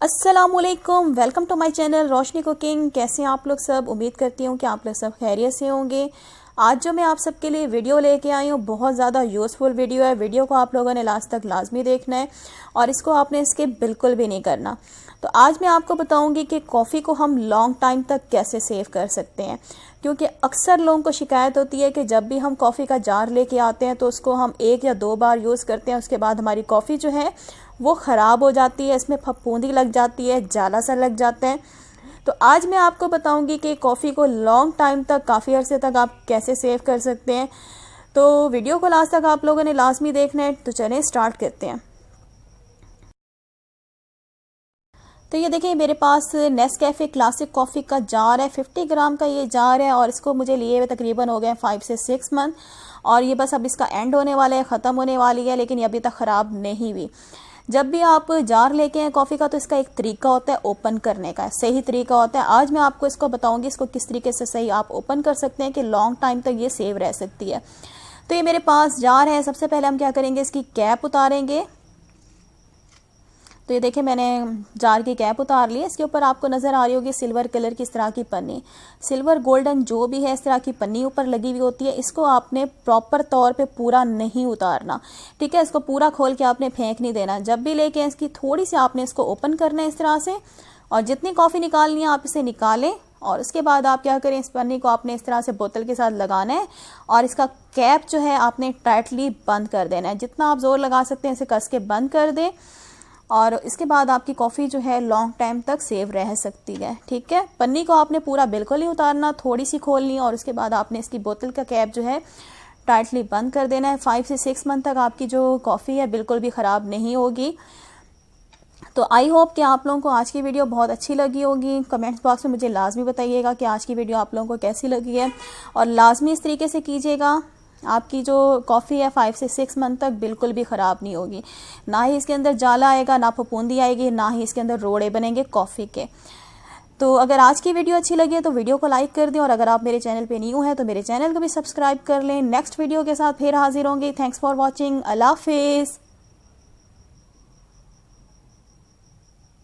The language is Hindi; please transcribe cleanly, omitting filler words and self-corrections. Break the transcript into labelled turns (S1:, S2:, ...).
S1: अस्सलामुअलैकुम, welcome to my channel Roshni cooking. कैसे हैं आप लोग सब? उम्मीद करती हूँ कि आप लोग सब खैरियत से होंगे। आज जो मैं आप सबके लिए वीडियो लेके आई हूँ बहुत ज़्यादा यूज़फुल वीडियो है। वीडियो को आप लोगों ने लास्ट तक लाजमी देखना है और इसको आपने स्किप बिल्कुल भी नहीं करना। तो आज मैं आपको बताऊंगी कि कॉफ़ी को हम लॉन्ग टाइम तक कैसे सेव कर सकते हैं, क्योंकि अक्सर लोगों को शिकायत होती है कि जब भी हम कॉफ़ी का जार लेके आते हैं तो उसको हम 1 या 2 बार यूज़ करते हैं, उसके बाद हमारी कॉफ़ी जो है वो ख़राब हो जाती है, इसमें फफूंदी लग जाती है, जाला सा लग जाता है। तो आज मैं आपको बताऊंगी कि कॉफ़ी को लॉन्ग टाइम तक, काफ़ी अरसे तक आप कैसे सेव कर सकते हैं। तो वीडियो को लास्ट तक आप लोगों ने लाजमी देखना है। तो चलें स्टार्ट करते हैं। तो ये देखिए मेरे पास नेस्कैफ़े क्लासिक कॉफ़ी का जार है, 50 ग्राम का ये जार है और इसको मुझे लिए हुए तकरीबन हो गए 5 से 6 मंथ। और ये बस अब इसका एंड होने वाला है, ख़त्म होने वाली है, लेकिन ये अभी तक ख़राब नहीं हुई। जब भी आप जार लेके हैं कॉफ़ी का तो इसका एक तरीका होता है ओपन करने का, सही तरीका होता है। आज मैं आपको इसको बताऊंगी इसको किस तरीके से सही आप ओपन कर सकते हैं कि लॉन्ग टाइम तक ये सेव रह सकती है। तो ये मेरे पास जार है। सबसे पहले हम क्या करेंगे, इसकी कैप उतारेंगे। तो ये देखिए मैंने जार की कैप उतार ली। इसके ऊपर आपको नज़र आ रही होगी सिल्वर कलर की इस तरह की पन्नी, सिल्वर गोल्डन जो भी है इस तरह की पन्नी ऊपर लगी हुई होती है। इसको आपने प्रॉपर तौर पे पूरा नहीं उतारना, ठीक है। इसको पूरा खोल के आपने फेंक नहीं देना। जब भी लेके इसकी थोड़ी सी आपने इसको ओपन करना है इस तरह से, और जितनी कॉफ़ी निकालनी है आप इसे निकालें। और उसके बाद आप क्या करें, इस पन्नी को आपने इस तरह से बोतल के साथ लगाना है और इसका कैप जो है आपने टाइटली बंद कर देना है। जितना आप जोर लगा सकते हैं इसे कस के बंद कर दें और इसके बाद आपकी कॉफ़ी जो है लॉन्ग टाइम तक सेव रह सकती है, ठीक है। पन्नी को आपने पूरा बिल्कुल नहीं उतारना, थोड़ी सी खोलनी और उसके बाद आपने इसकी बोतल का कैप जो है टाइटली बंद कर देना है। 5 से 6 मंथ तक आपकी जो कॉफ़ी है बिल्कुल भी ख़राब नहीं होगी। तो आई होप कि आप लोगों को आज की वीडियो बहुत अच्छी लगी होगी। कमेंट्स बॉक्स में मुझे लाजमी बताइएगा कि आज की वीडियो आप लोगों को कैसी लगी है और लाजमी इस तरीके से कीजिएगा। आपकी जो कॉफ़ी है 5 से 6 मंथ तक बिल्कुल भी ख़राब नहीं होगी। ना ही इसके अंदर जाला आएगा, ना फफूंदी आएगी, ना ही इसके अंदर रोड़े बनेंगे कॉफ़ी के। तो अगर आज की वीडियो अच्छी लगी है तो वीडियो को लाइक कर दें और अगर आप मेरे चैनल पे न्यू हैं तो मेरे चैनल को भी सब्सक्राइब कर लें। नेक्स्ट वीडियो के साथ फिर हाजिर होंगे। Thanks for watching. अल्लाह हाफिज़।